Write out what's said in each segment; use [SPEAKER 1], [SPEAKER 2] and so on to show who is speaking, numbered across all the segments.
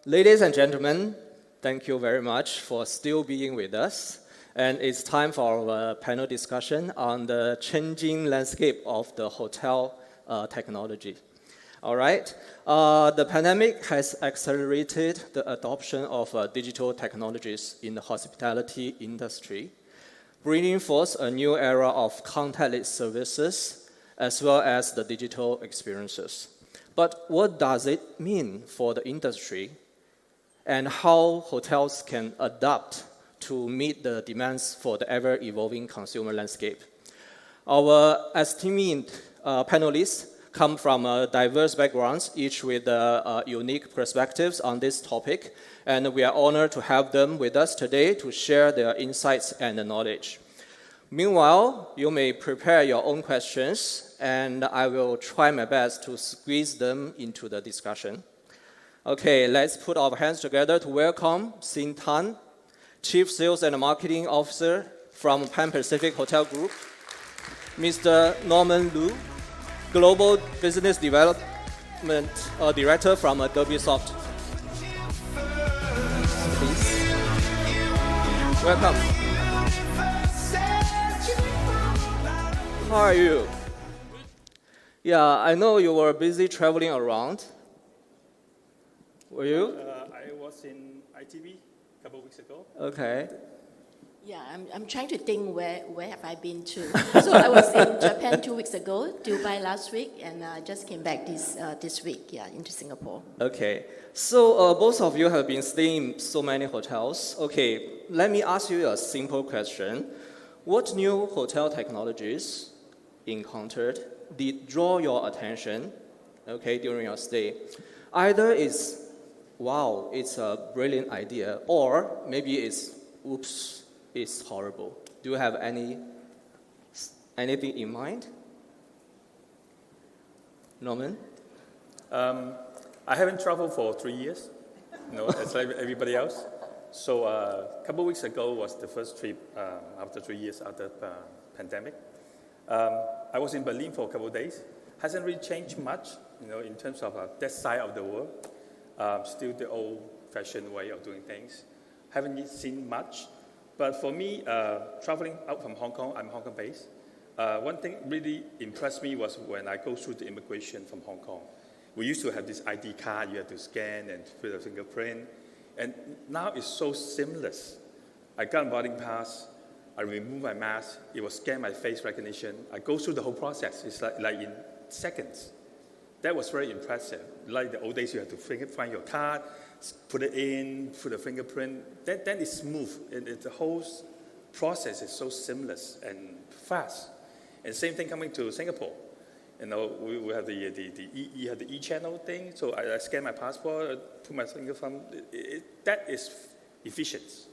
[SPEAKER 1] Ladies and gentlemen, thank you very much for still being with us. And it's time for our panel discussion on the changing landscape of the hotel technology. All right. The pandemic has accelerated the adoption of digital technologies in the hospitality industry, bringing forth a new era of contactless services as well as the digital experiences. But what does it mean for the industry and how hotels can adapt to meet the demands for the ever-evolving consumer landscape? Our esteemed panelists come from diverse backgrounds, each with unique perspectives on this topic, and we are honored to have them with us today to share their insights and knowledge. Meanwhile, you may prepare your own questions, and I will try my best to squeeze them into the discussion. Okay, let's put our hands together to welcome Xin Tan, Chief Sales and Marketing Officer from Pan Pacific Hotel Group, Mr. Norman Lu, Global Business Development Director from Ubisoft. Please. Welcome. How are you? Yeah, I know you were busy traveling around. Were you?
[SPEAKER 2] I was in ITV a couple of weeks ago.
[SPEAKER 1] Okay.
[SPEAKER 3] Yeah, I'm trying to think where have I been to. So I was in Japan 2 weeks ago, Dubai last week, and I just came back this week, into Singapore.
[SPEAKER 1] Okay. So both of you have been staying in so many hotels. Okay, let me ask you a simple question. What new hotel technologies encountered did draw your attention, okay, during your stay? Either it's, wow, it's a brilliant idea, or maybe it's, oops, it's horrible. Do you have anything in mind? Norman?
[SPEAKER 2] I haven't traveled for 3 years, as like everybody else. So a couple of weeks ago was the first trip after 3 years after the pandemic. I was in Berlin for a couple of days. Hasn't really changed much, in terms of that side of the world. Still the old-fashioned way of doing things. Haven't yet seen much. But for me, traveling out from Hong Kong, I'm Hong Kong-based. One thing really impressed me was when I go through the immigration from Hong Kong. We used to have this ID card you have to scan and put a fingerprint. And now it's so seamless. I got a boarding pass. I remove my mask. It will scan my face recognition. I go through the whole process. It's like in seconds. That was very impressive. Like the old days, you have to find your card, put it in, put a fingerprint. Then it's smooth. The whole process is so seamless and fast. And same thing coming to Singapore. We have the e-channel thing. So I scan my passport, put my finger thumb. That is efficient.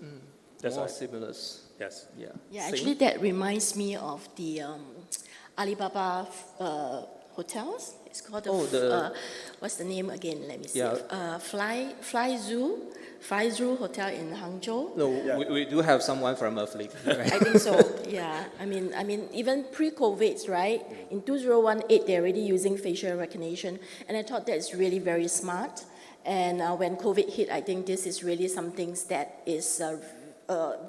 [SPEAKER 1] That's more seamless.
[SPEAKER 2] Yes.
[SPEAKER 3] Yeah. Yeah. Actually, that reminds me of the Alibaba hotels. It's called what's the name again? Let me see. Yeah. Fly Zoo Hotel in Hangzhou.
[SPEAKER 1] No, yeah. we do have someone from a fleet.
[SPEAKER 3] I think so. Yeah. I mean, even pre-COVID, right? In 2018, they're already using facial recognition, and I thought that's really very smart. And when COVID hit, I think this is really something that is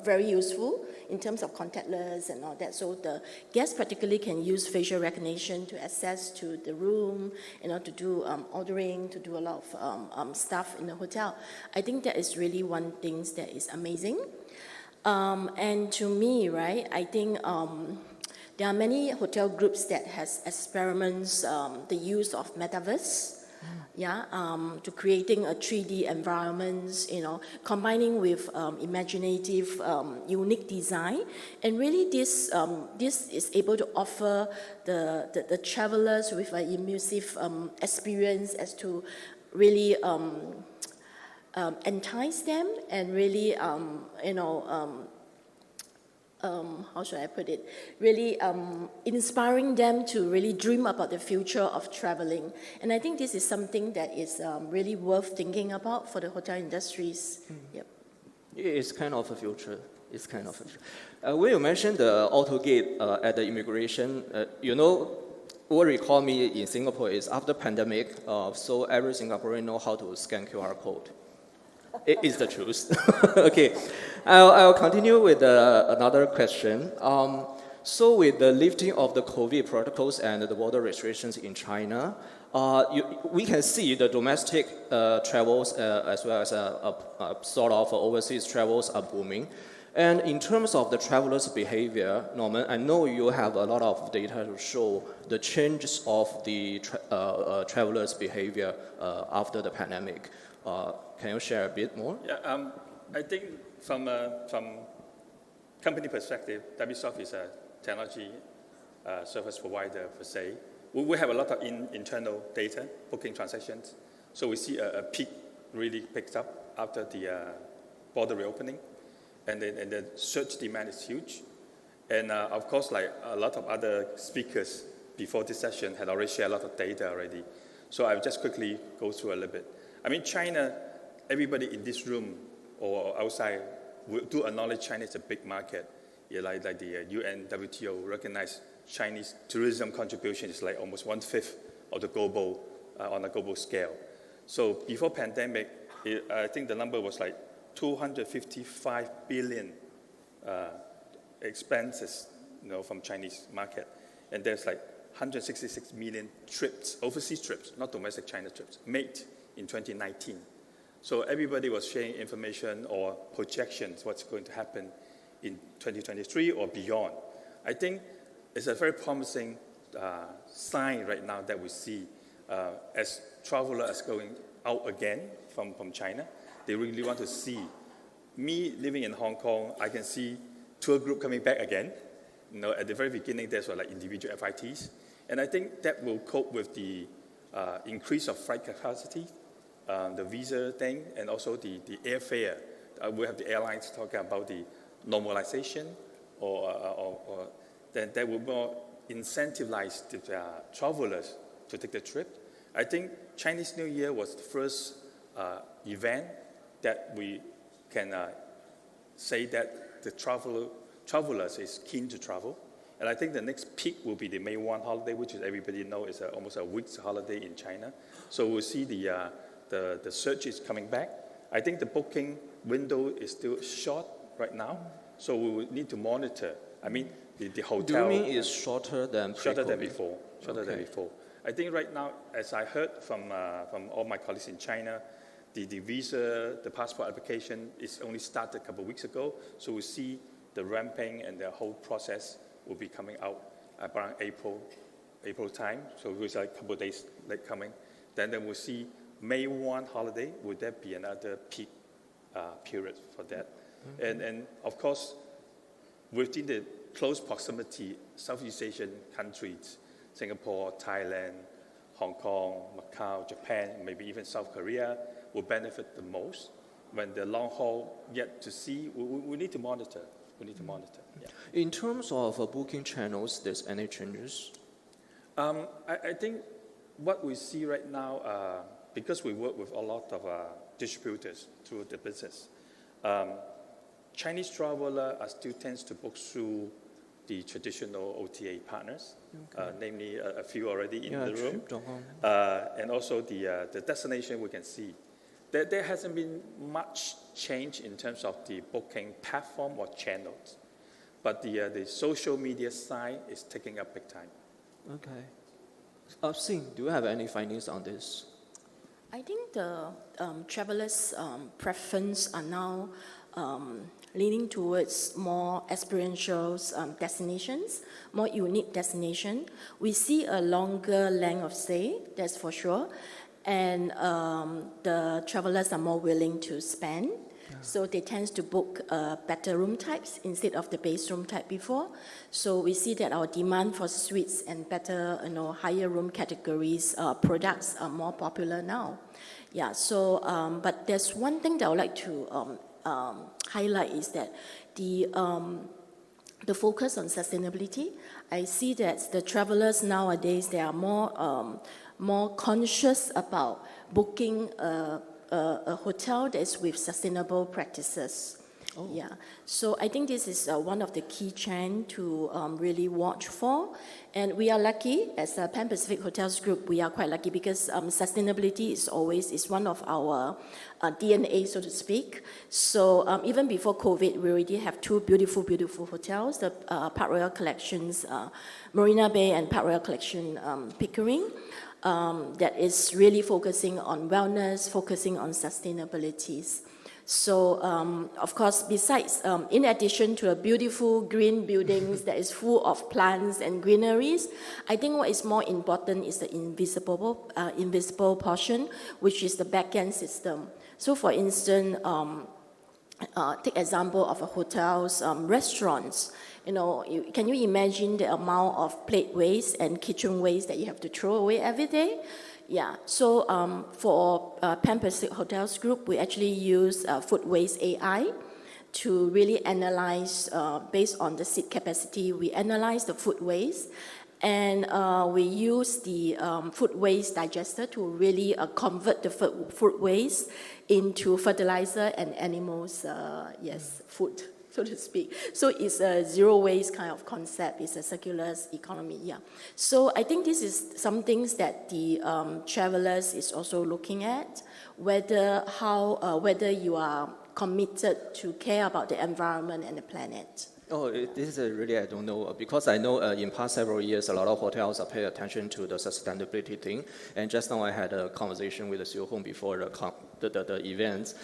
[SPEAKER 3] very useful in terms of contactless and all that. So the guests particularly can use facial recognition to access to the room, to do ordering, to do a lot of stuff in the hotel. I think that is really one thing that is amazing. And to me, right, I think there are many hotel groups that has experiments the use of metaverse. To creating a 3D environments, combining with imaginative, unique design, and really this is able to offer the travelers with an immersive experience as to really entice them and really how should I put it, really inspiring them to really dream about the future of traveling. And I think this is something that is really worth thinking about for the hotel industries. Yep.
[SPEAKER 1] It's kind of a future. It's kind of a future. When you mentioned the auto gate at the immigration, what recall me in Singapore is after pandemic, so every Singaporean know how to scan QR code. It is the truth. Okay, I'll continue with another question. So with the lifting of the COVID protocols and the border restrictions in China, we can see the domestic travels as well as sort of overseas travels are booming. And in terms of the travelers' behavior, Norman, I know you have a lot of data to show the changes of the travelers' behavior after the pandemic. Can you share a bit more?
[SPEAKER 2] Yeah, I think from company perspective, WSoft is a technology service provider per se. We have a lot of internal data, booking transactions. So we see a peak really picks up after the border reopening. And the search demand is huge. And of course, like a lot of other speakers before this session had already shared a lot of data already. So I'll just quickly go through a little bit. I mean, China, everybody in this room or outside do acknowledge China is a big market. Yeah, like the UN, WTO recognize Chinese tourism contribution is like almost 1/5 of the global, on a global scale. So before pandemic, I think the number was like 255 billion expenses, from Chinese market. And there's like 166 million trips, overseas trips, not domestic China trips, made in 2019. So everybody was sharing information or projections, what's going to happen in 2023 or beyond. I think it's a very promising sign right now that we see as travelers going out again from China. They really want to see. Me living in Hong Kong, I can see tour group coming back again. At the very beginning, there's like individual FITs. And I think that will cope with the increase of flight capacity, the visa thing, and also the airfare. We have the airlines talking about the normalization, or then that will more incentivize the travelers to take the trip. I think Chinese New Year was the first event that we can say that the travelers is keen to travel. And I think the next peak will be the May 1 holiday, which is everybody know is almost a week's holiday in China. So we'll see the surge is coming back. I think the booking window is still short right now, so we will need to monitor. I mean, the hotel.
[SPEAKER 1] Do you mean it's shorter than
[SPEAKER 2] shorter than before? Shorter than before. I think right now, as I heard from all my colleagues in China, the visa, the passport application is only started a couple of weeks ago. So we see the ramping and the whole process will be coming out around April time. So it's like a couple of days late coming. Then we'll see May 1 holiday. Would that be another peak period for that? Mm-hmm. And of course, within the close proximity, Southeast Asian countries, Singapore, Thailand, Hong Kong, Macau, Japan, maybe even South Korea, will benefit the most. When the long haul yet to see, we need to monitor. We need to monitor. Yeah.
[SPEAKER 1] In terms of booking channels, there's any changes?
[SPEAKER 2] I think what we see right now, because we work with a lot of distributors through the business, Chinese traveler still tends to book through the traditional OTA partners, namely a few already in the room, and also the destination we can see. There hasn't been much change in terms of the booking platform or channels, but the social media side is taking up big time.
[SPEAKER 1] Okay. Sing, do you have any findings on this?
[SPEAKER 3] I think the travelers' preference are now leaning towards more experiential destinations, more unique destination. We see a longer length of stay, that's for sure. And the travelers are more willing to spend. Yeah. So they tend to book better room types instead of the base room type before. So we see that our demand for suites and better, higher room categories products are more popular now. Yeah. So, but there's one thing that I would like to highlight is that the focus on sustainability. I see that the travelers nowadays, they are more conscious about booking a hotel that is with sustainable practices. Yeah, so I think this is one of the key trends to really watch for. And we are lucky, as a Pan Pacific Hotels Group, we are quite lucky because sustainability is one of our DNA, so to speak. So even before COVID, we already have two beautiful, beautiful hotels, the Park Royal Collections, Marina Bay, and Park Royal Collection Pickering, that is really focusing on wellness, focusing on sustainabilities. So, of course, besides, in addition to a beautiful green buildings that is full of plants and greeneries, I think what is more important is the invisible portion, which is the back-end system. So, for instance, take example of a hotel's restaurants. Can you imagine the amount of plate waste and kitchen waste that you have to throw away every day? Yeah, so for Pan Pacific Hotels Group, we actually use food waste AI to really analyze, based on the seat capacity, we analyze the food waste, and we use the food waste digester to really convert the food waste into fertilizer and animals, food, so to speak. So it's a zero waste kind of concept. It's a circular economy, yeah. So I think this is some things that the travelers is also looking at, whether you are committed to care about the environment and the planet.
[SPEAKER 1] Oh, this is really, I don't know, because I know in past several years, a lot of hotels are paying attention to the sustainability thing. And just now I had a conversation with the CEO Hong before the events.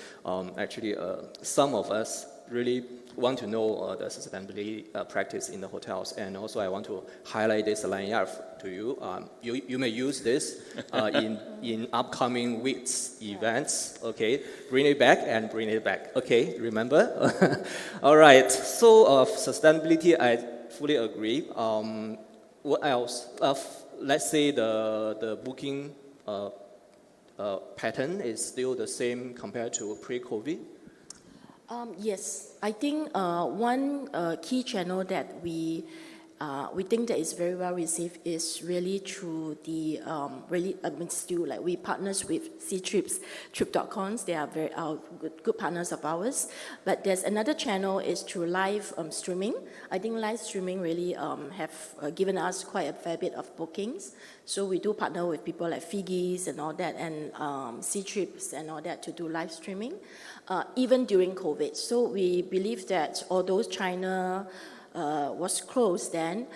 [SPEAKER 1] Actually, some of us really want to know the sustainability practice in the hotels. And also I want to highlight this lanyard to you. You may use this in upcoming weeks events, okay? Bring it back and bring it back, okay? Remember? All right, so sustainability, I fully agree. What else? Let's say the booking pattern is still the same compared to pre-COVID.
[SPEAKER 3] Yes, I think one key channel that we think that is very well received is really through the we partners with Ctrips, Trip.com. They are very good partners of ours. But there's another channel is through live streaming. I think live streaming really have given us quite a fair bit of bookings. So we do partner with people like Figis and all that, and Ctrips and all that to do live streaming, even during COVID. So we believe that although China was closed then,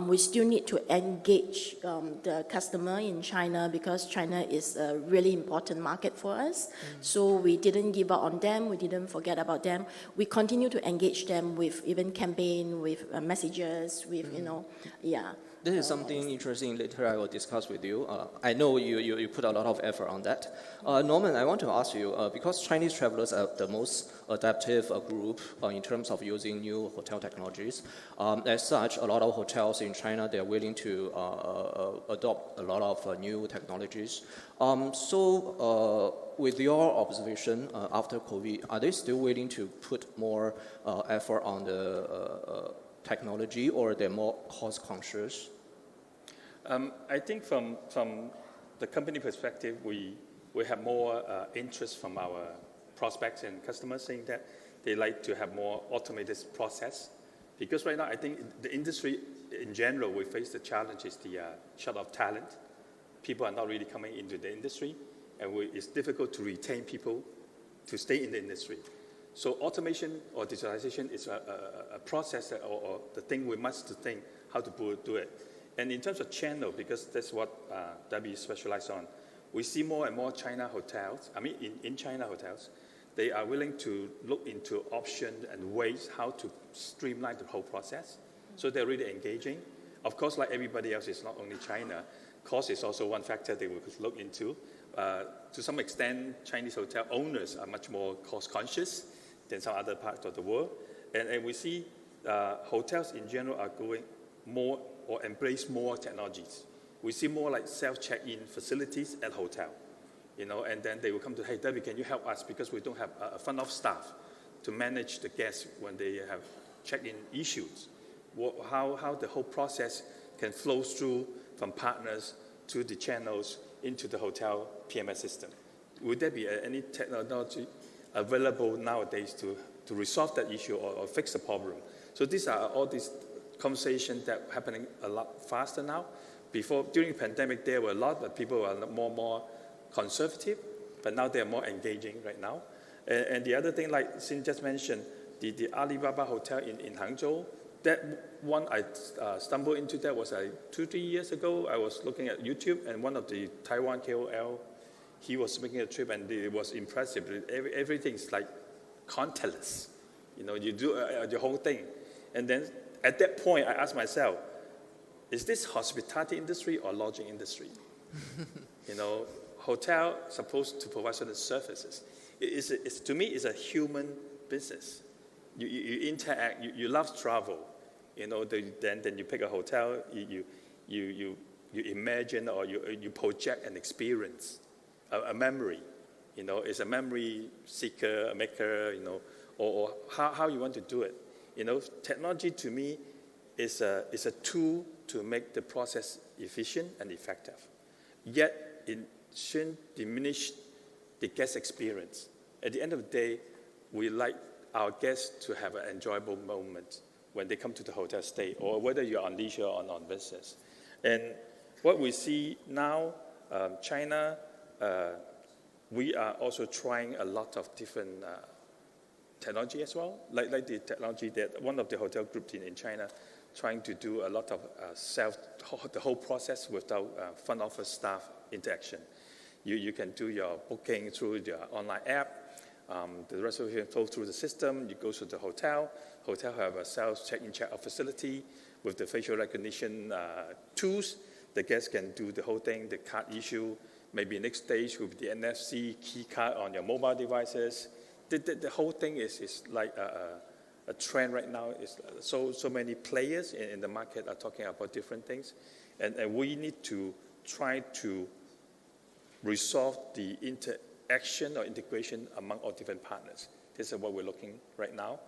[SPEAKER 3] we still need to engage the customer in China because China is a really important market for us. So we didn't give up on them, we didn't forget about them. We continue to engage them with even campaign, with messages, with,
[SPEAKER 1] This is something interesting later I will discuss with you. I know you put a lot of effort on that. Norman, I want to ask you, because Chinese travelers are the most adaptive group in terms of using new hotel technologies. As such, a lot of hotels in China, they're willing to adopt a lot of new technologies. With your observation after COVID, are they still willing to put more effort on the technology, or they're more cost conscious?
[SPEAKER 2] I think from the company perspective, we have more interest from our prospects and customers saying that they like to have more automated process. Because right now, I think the industry in general, we face the challenge is the short of talent. People are not really coming into the industry, and it's difficult to retain people to stay in the industry. So automation or digitalization is a process or the thing we must think how to do it. And in terms of channel, because that's what Debbie specialized on, we see more and more China hotels, in China hotels, they are willing to look into options and ways how to streamline the whole process. So they're really engaging. Of course, like everybody else, it's not only China. Cost is also one factor they will look into. To some extent, Chinese hotel owners are much more cost conscious than some other parts of the world. And we see hotels in general are going more or embrace more technologies. We see more like self-check-in facilities at hotel, and then they will come to, hey, Debbie, can you help us? Because we don't have a front of staff to manage the guests when they have check-in issues. How the whole process can flow through from partners to the channels into the hotel PMS system. Would there be any technology available nowadays to resolve that issue or fix the problem. So these are all these conversations that are happening a lot faster now. Before, during the pandemic, there were a lot of people who are more conservative, but now they're more engaging right now. And the other thing, like Xin just mentioned, the Alibaba Hotel in Hangzhou, that one I stumbled into that was 2-3 years ago. I was looking at YouTube, and one of the Taiwan KOL, he was making a trip, and it was impressive. Everything's like contactless. You know, you do the whole thing. And then at that point, I asked myself, is this hospitality industry or lodging industry? You know, hotel supposed to provide certain services. To me, it's a human business. You interact, you love travel. You know, then you pick a hotel, you imagine or you project an experience, a memory. You know, it's a memory seeker, a maker, you know, or how you want to do it. You know, technology to me is a tool to make the process efficient and effective. Yet it shouldn't diminish the guest experience. At the end of the day, we like our guests to have an enjoyable moment when they come to the hotel stay, or whether you're on leisure or on business. And what we see now, China, we are also trying a lot of different technology as well, like the technology that one of the hotel groups in China trying to do a lot of the whole process without front office staff interaction. You can do your booking through your online app. The reservation flows through the system. You go to the hotel. Hotel have a self check-in, check-out facility with the facial recognition tools. The guests can do the whole thing, the card issue. Maybe next stage will be the NFC key card on your mobile devices. The whole thing is like a trend right now. Is so many players in the market are talking about different things, and we need to try to resolve the interaction or integration among all different partners. This is what we're looking right now.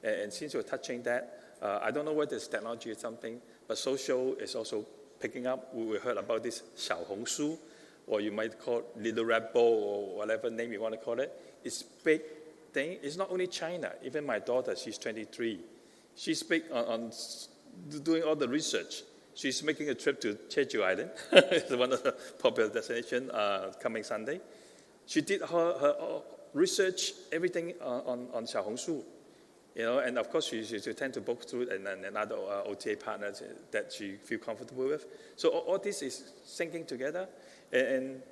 [SPEAKER 2] And since we're touching that, I don't know whether it's technology or something, but social is also picking up. We heard about this 小红书, or you might call it Little Red Bull, or whatever name you want to call it. It's big thing. It's not only China. Even my daughter, she's 23. She's big on doing all the research. She's making a trip to Jeju Island. It's one of the popular destinations coming Sunday. She did her research, everything on 小红书. You know, and of course, she tend to book through and other OTA partners that she feel comfortable with. So all this is syncing together. And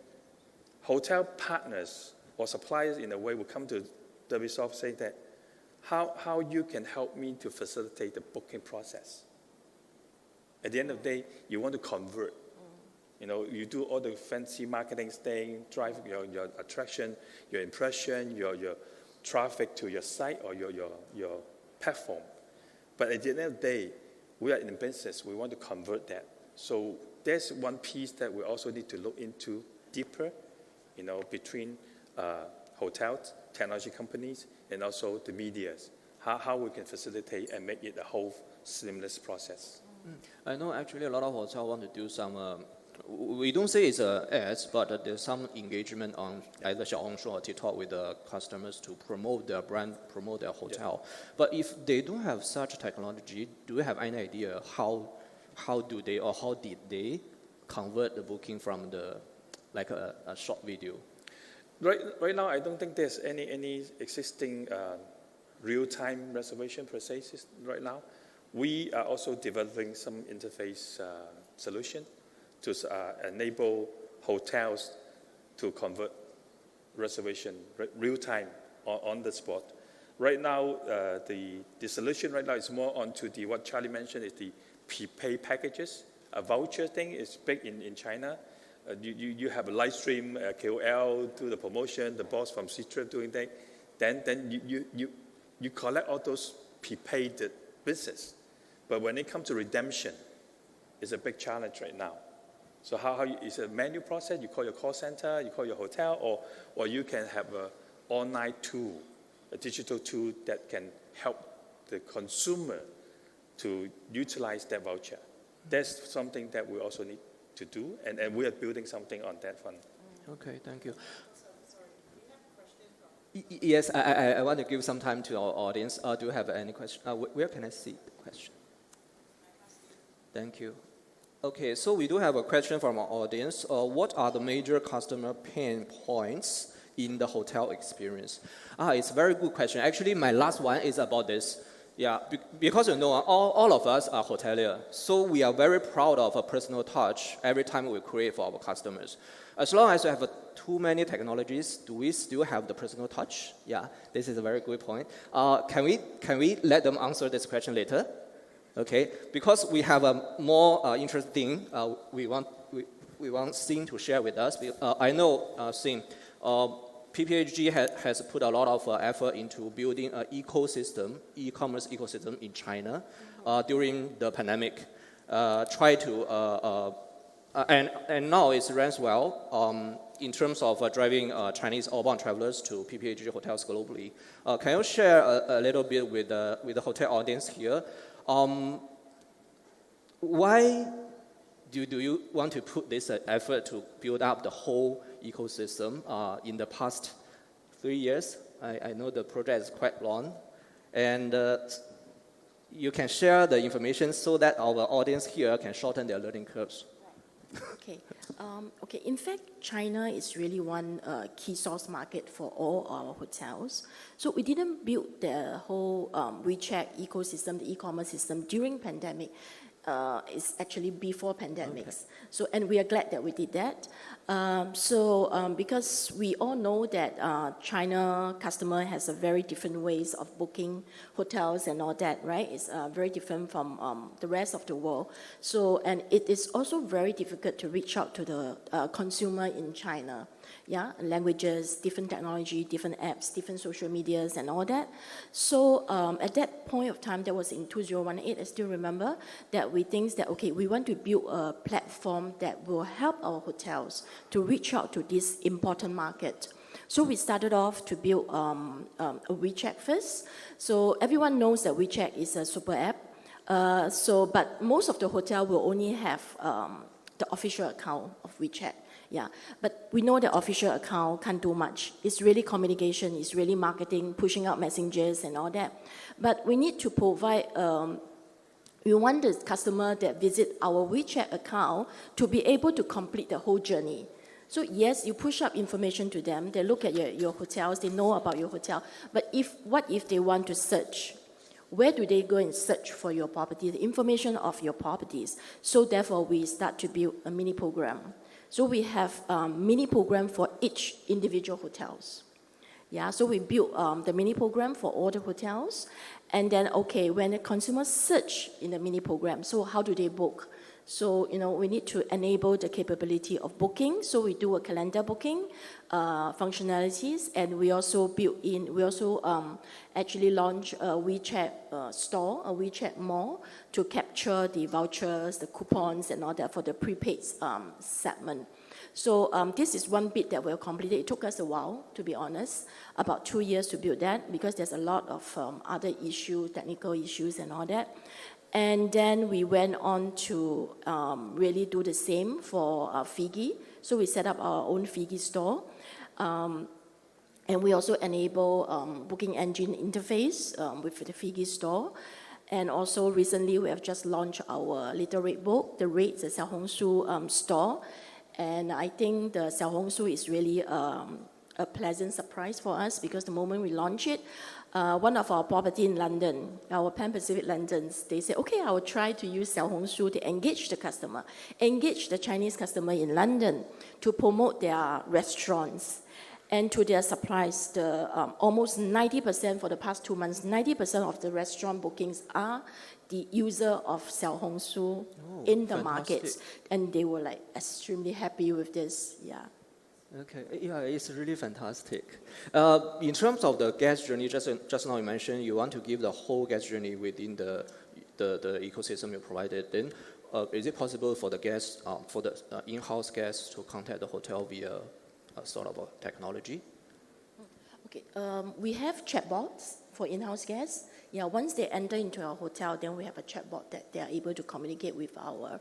[SPEAKER 2] hotel partners or suppliers, in a way, will come to WSoft saying that how you can help me to facilitate the booking process. At the end of the day, you want to convert. You know, you do all the fancy marketing thing, drive your attraction, your impression, your traffic to your site or your platform. But at the end of the day, we are in business. We want to convert that. So there's one piece that we also need to look into deeper, you know, between hotels, technology companies, and also the medias. How we can facilitate and make it a whole seamless process.
[SPEAKER 1] I know actually a lot of hotels want to do some, we don't say it's ads, but there's some engagement on either Xiaohongshu or TikTok with the customers to promote their brand, promote their hotel. Yeah. But if they don't have such technology, do you have any idea how do they or how did they convert the booking from the like a short video?
[SPEAKER 2] Right now, I don't think there's any existing real-time reservation processes right now. We are also developing some interface solution to enable hotels to convert reservation real-time on the spot. Right now, the solution right now is more onto what Charlie mentioned is the prepaid packages. A voucher thing is big in China. You have a live stream, KOL, do the promotion, the boss from C-Trip doing that. Then you collect all those prepaid business. But when it comes to redemption, it's a big challenge right now. So it's a manual process. You call your call center, you call your hotel, or you can have an online tool, a digital tool that can help the consumer to utilize that voucher. That's something that we also need to do, and we are building something on that front.
[SPEAKER 1] Okay, thank you.
[SPEAKER 4] Sorry, we have a question from
[SPEAKER 1] Yes, I want to give some time to our audience. Do you have any question? Where can I see the question? Thank you. Okay, so we do have a question from our audience. What are the major customer pain points in the hotel experience? It's a very good question. Actually, my last one is about this. Yeah, because you know, all of us are hotelier, so we are very proud of a personal touch every time we create for our customers. As long as we have too many technologies, do we still have the personal touch? Yeah, this is a very good point. Can we let them answer this question later? Okay, because we have a more interesting we want Sin to share with us. I know Sin, PPHG has put a lot of effort into building an ecosystem, e-commerce ecosystem in China during the pandemic. And now it runs well in terms of driving Chinese outbound travelers to PPHG hotels globally. Can you share a little bit with the hotel audience here? Why do you want to put this effort to build up the whole ecosystem in the past 3 years? I know the project is quite long, and you can share the information so that our audience here can shorten their learning curves.
[SPEAKER 3] Okay. Okay. In fact, China is really one key source market for all our hotels. So we didn't build the whole WeChat ecosystem, the e-commerce system during pandemic. It's actually before pandemics. Okay. So, and we are glad that we did that. Because we all know that China customer has a very different ways of booking hotels and all that, right? It's very different from the rest of the world. So, and it is also very difficult to reach out to the consumer in China. Yeah, languages, different technology, different apps, different social medias and all that. So at that point of time, that was in 2018, I still remember that we think that, okay, we want to build a platform that will help our hotels to reach out to this important market. So we started off to build a WeChat first. So everyone knows that WeChat is a super app. But most of the hotel will only have the official account of WeChat. Yeah, but we know the official account can't do much. It's really communication, it's really marketing, pushing out messengers and all that. But we need to provide, we want the customer that visit our WeChat account to be able to complete the whole journey. So yes, you push up information to them, they look at your hotels, they know about your hotel, but what if they want to search? Where do they go and search for your property, the information of your properties? So therefore, we start to build a mini program. So we have a mini program for each individual hotels. Yeah, so we built the mini program for all the hotels. And then, okay, when the consumers search in the mini program, so how do they book? So, you know, we need to enable the capability of booking. So we do a calendar booking functionalities, and we also actually launch a WeChat store, a WeChat mall, to capture the vouchers, the coupons, and all that for the prepaid segment. So this is one bit that we'll complete. It took us a while, to be honest, about 2 years to build that, because there's a lot of other issues, technical issues, and all that. And then we went on to really do the same for Figi. So we set up our own Figi store. And we also enable booking engine interface with the Figi store. And also recently we have just launched our Little Red Book, the Reds, the Xiaohongshu store. And I think the Xiaohongshu is really a pleasant surprise for us, because the moment we launch it, one of our property in London, our Pan Pacific Londons, they say, okay, I will try to use Xiaohongshu to engage the customer, engage the Chinese customer in London to promote their restaurants. And to their surprise, almost 90% for the past 2 months, 90% of the restaurant bookings are the user of Xiaohongshu in the markets. And they were like extremely happy with this, yeah.
[SPEAKER 1] Okay, yeah, it's really fantastic. In terms of the guest journey, just now you mentioned you want to give the whole guest journey within the ecosystem you provided. Then, is it possible for the guests, for the in-house guests, to contact the hotel via sort of a technology?
[SPEAKER 3] Okay, we have chatbots for in-house guests. Yeah, once they enter into our hotel, then we have a chatbot that they are able to communicate with our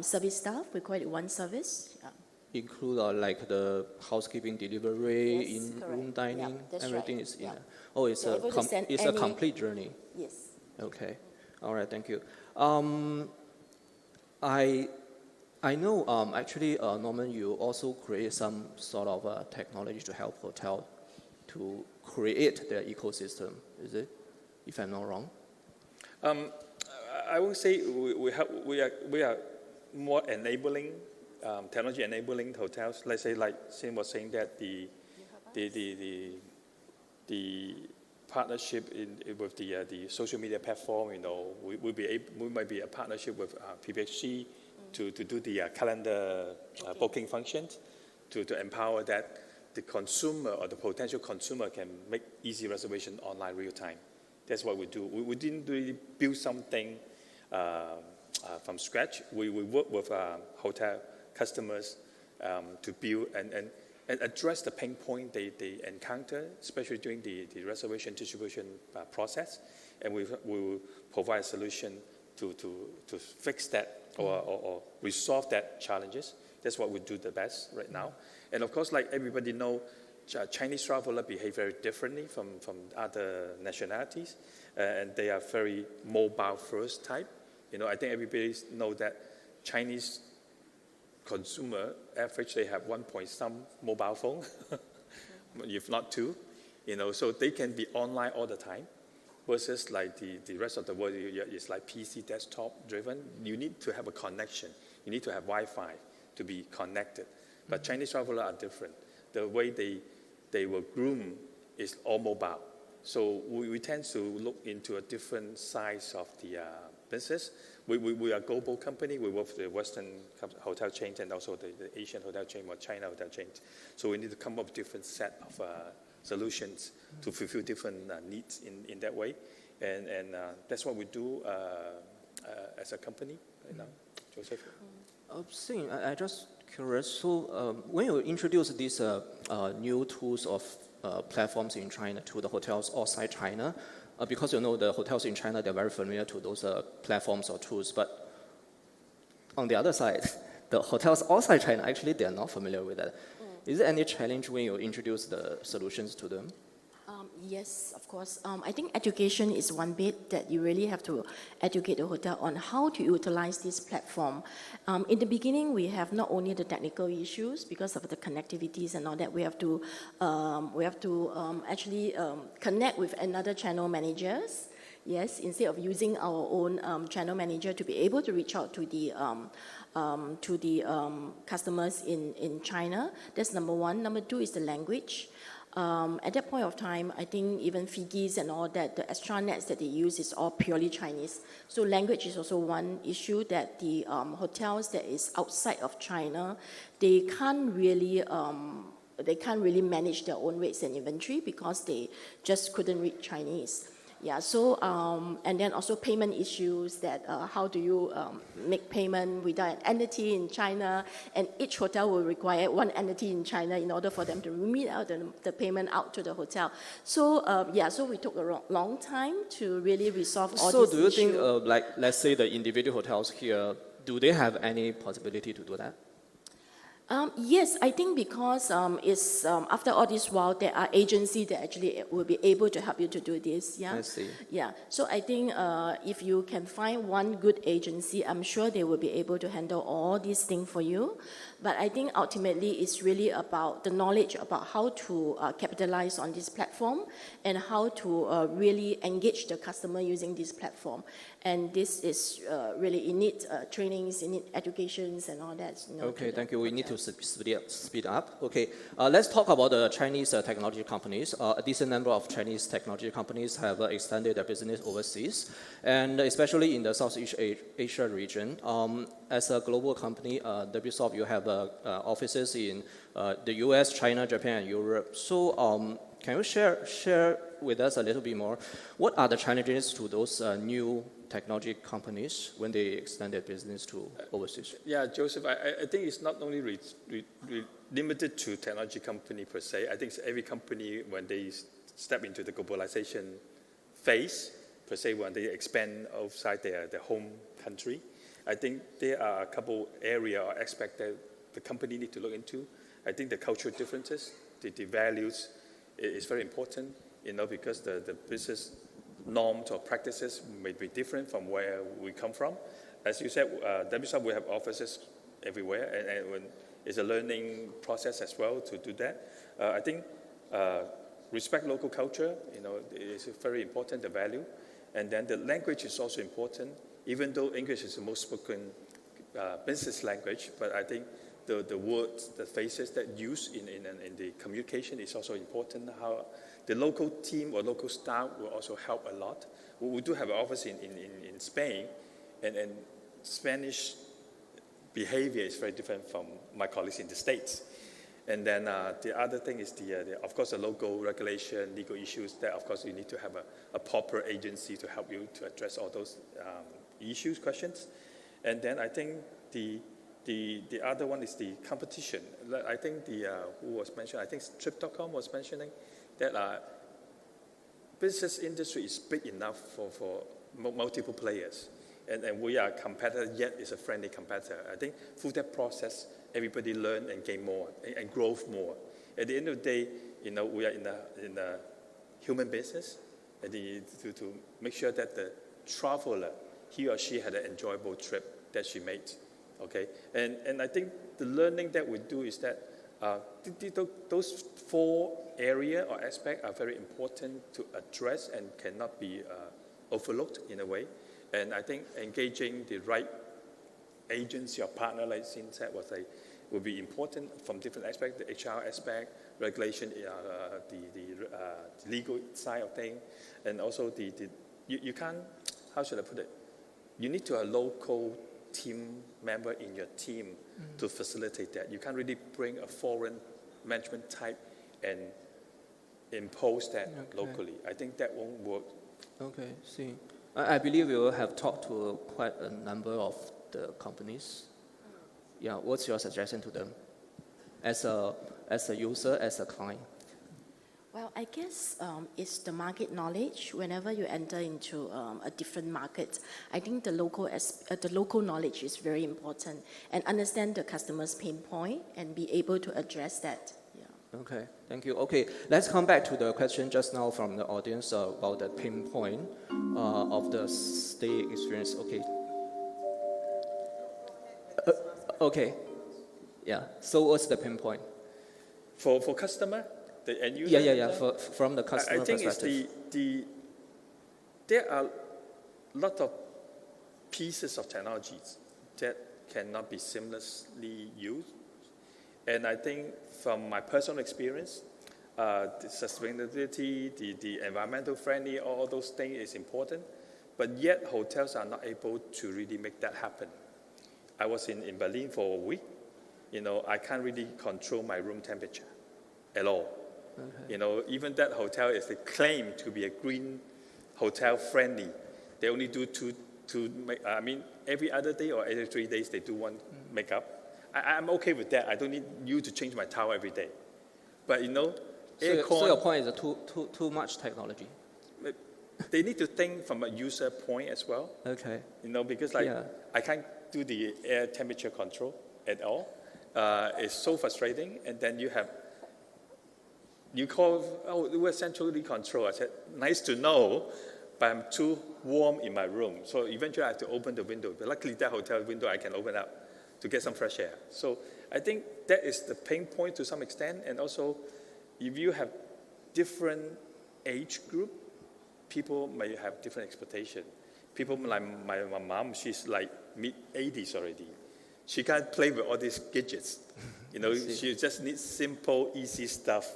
[SPEAKER 3] service staff. We call it One Service. Yeah.
[SPEAKER 1] include like the housekeeping, delivery,
[SPEAKER 3] Yes,
[SPEAKER 1] in-room
[SPEAKER 3] correct.
[SPEAKER 1] dining,
[SPEAKER 3] Yeah, that's
[SPEAKER 1] everything
[SPEAKER 3] right.
[SPEAKER 1] is in
[SPEAKER 3] Yeah.
[SPEAKER 1] there. Oh, it's
[SPEAKER 3] They're able to send
[SPEAKER 1] it's a
[SPEAKER 3] any-
[SPEAKER 1] complete journey.
[SPEAKER 3] Yes.
[SPEAKER 1] Okay, all right, thank you. I know actually, Norman, you also create some sort of technology to help hotel to create their ecosystem. Is it? If I'm not wrong.
[SPEAKER 2] I would say we are more enabling, technology enabling hotels. Let's say, like Sin was saying, that the partnership with the social media platform. We might be a partnership with PPHC to do the calendar booking functions to empower that the consumer or the potential consumer can make easy reservation online real time. That's what we do. We didn't really build something from scratch. We work with hotel customers to build and address the pain point they encounter, especially during the reservation distribution process. And we will provide a solution to fix that or resolve that challenges. That's what we do the best right now. And of course, like everybody know, Chinese traveler behave very differently from other nationalities, and they are very mobile first type. I think everybody know that Chinese consumer average they have 1 point some mobile phone, if not 2, so they can be online all the time. Versus like the rest of the world is like PC desktop driven. You need to have a connection. You need to have Wi-Fi to be connected. But Chinese travelers are different. The way they were groomed is all mobile. So we tend to look into a different size of the business. We are a global company. We work with the Western hotel chains and also the Asian hotel chain or China hotel chains. So we need to come up with different set of solutions to fulfill different needs in that way. And that's what we do as a company right now. Joseph?
[SPEAKER 1] Sing, I just curious. So when you introduce these new tools of platforms in China to the hotels outside China, because the hotels in China, they're very familiar to those platforms or tools. But on the other side, the hotels outside China, actually, they're not familiar with that. Is there any challenge when you introduce the solutions to them?
[SPEAKER 3] Yes, of course. I think education is one bit that you really have to educate the hotel on how to utilize this platform. In the beginning, we have not only the technical issues because of the connectivities and all that. We have to actually connect with another channel managers. Yes, instead of using our own channel manager to be able to reach out to the customers in China. That's number one. Number two is the language. At that point of time, I think even Figis and all that, the extranets that they use is all purely Chinese. So language is also one issue that the hotels that is outside of China, they can't really manage their own rates and inventory because they just couldn't read Chinese. Yeah, so, and then also payment issues that how do you make payment without an entity in China, and each hotel will require one entity in China in order for them to remit out the payment out to the hotel. So, so we took a long time to really resolve all these issues.
[SPEAKER 1] So do you think, like, let's say the individual hotels here, do they have any possibility to do that?
[SPEAKER 3] Yes, I think because after all this while, there are agencies that actually will be able to help you to do this. Yeah.
[SPEAKER 1] I see.
[SPEAKER 3] Yeah. So I think if you can find one good agency, I'm sure they will be able to handle all these things for you. But I think ultimately it's really about the knowledge about how to capitalize on this platform and how to really engage the customer using this platform. And this is really in need trainings, in need educations and all that.
[SPEAKER 1] Okay, thank you. We need to speed up. Okay, let's talk about the Chinese technology companies. A decent number of Chinese technology companies have extended their business overseas, and especially in the Southeast Asia region. As a global company, WSOP, you have offices in the US, China, Japan, and Europe. So can you share with us a little bit more? What are the challenges to those new technology companies when they extend their business to overseas?
[SPEAKER 2] Yeah, Joseph, I think it's not only limited to technology company per se. I think it's every company when they step into the globalization phase, per se, when they expand outside their home country. I think there are a couple area or aspects that the company need to look into. I think the cultural differences, the values is very important, because the business norms or practices may be different from where we come from. As you said, WSUP, we have offices everywhere, and when it's a learning process as well to do that. I think respect local culture, is very important, the value. And then the language is also important, even though English is the most spoken business language, but I think the words, the phrases that use in the communication is also important. How the local team or local staff will also help a lot. We do have an office in Spain, and Spanish behavior is very different from my colleagues in the States. And then the other thing is of course, the local regulation, legal issues. That of course you need to have a proper agency to help you to address all those issues, questions. And then I think the other one is the competition. I think who was mentioned? I think Trip.com was mentioning that business industry is big enough for multiple players. And we are a competitor, yet it's a friendly competitor. I think through that process, everybody learn and gain more and grow more. At the end of the day, we are in a human business, and to make sure that the traveler, he or she had an enjoyable trip that she made. Okay, and I think the learning that we do is that those 4 areas or aspects are very important to address and cannot be overlooked in a way. And I think engaging the right agency or partner, like Sin said, will be important from different aspects, the HR aspect, regulation, the legal side of things, and also you can't, how should I put it? You need to have a local team member in your team to facilitate that. You can't really bring a foreign management type and impose that locally. I think that won't work.
[SPEAKER 1] Okay, see. I believe you have talked to quite a number of the companies. Yeah, what's your suggestion to them as a user, as a client?
[SPEAKER 3] Well, I guess it's the market knowledge. Whenever you enter into a different market, I think the local knowledge is very important, and understand the customer's pain point and be able to address that. Yeah.
[SPEAKER 1] Okay, thank you. Okay, let's come back to the question just now from the audience about the pain point of the stay experience. Okay. Okay. Yeah. So what's the pain point?
[SPEAKER 2] For customer, the end user?
[SPEAKER 1] Yeah. From the customer perspective.
[SPEAKER 2] I think there are a lot of pieces of technologies that cannot be seamlessly used. And I think from my personal experience, the sustainability, the environmental friendly, all those things is important. But yet hotels are not able to really make that happen. I was in Berlin for a week. I can't really control my room temperature at all. Okay. Even that hotel is claimed to be a green hotel friendly. They only do every other day or every 3 days they do one makeup. I'm okay with that. I don't need you to change my towel every day. But aircon.
[SPEAKER 1] So your point is too much technology.
[SPEAKER 2] They need to think from a user point as well.
[SPEAKER 1] Okay.
[SPEAKER 2] Because I can't do the air temperature control at all. It's so frustrating. And then you call, we're centrally controlled. I said, nice to know, but I'm too warm in my room. So eventually I have to open the window. But luckily that hotel window I can open up to get some fresh air. So I think that is the pain point to some extent. And also, if you have different age group, people may have different expectations. People like my mom, she's like mid-80s already. She can't play with all these gadgets. She just needs simple, easy stuff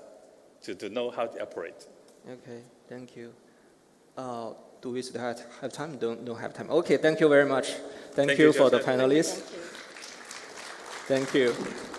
[SPEAKER 2] to know how to operate.
[SPEAKER 1] Okay, thank you. Do we still have time? Don't have time. Okay, thank you very much. Thank you for the panelists.
[SPEAKER 3] Thank you.
[SPEAKER 1] Thank you.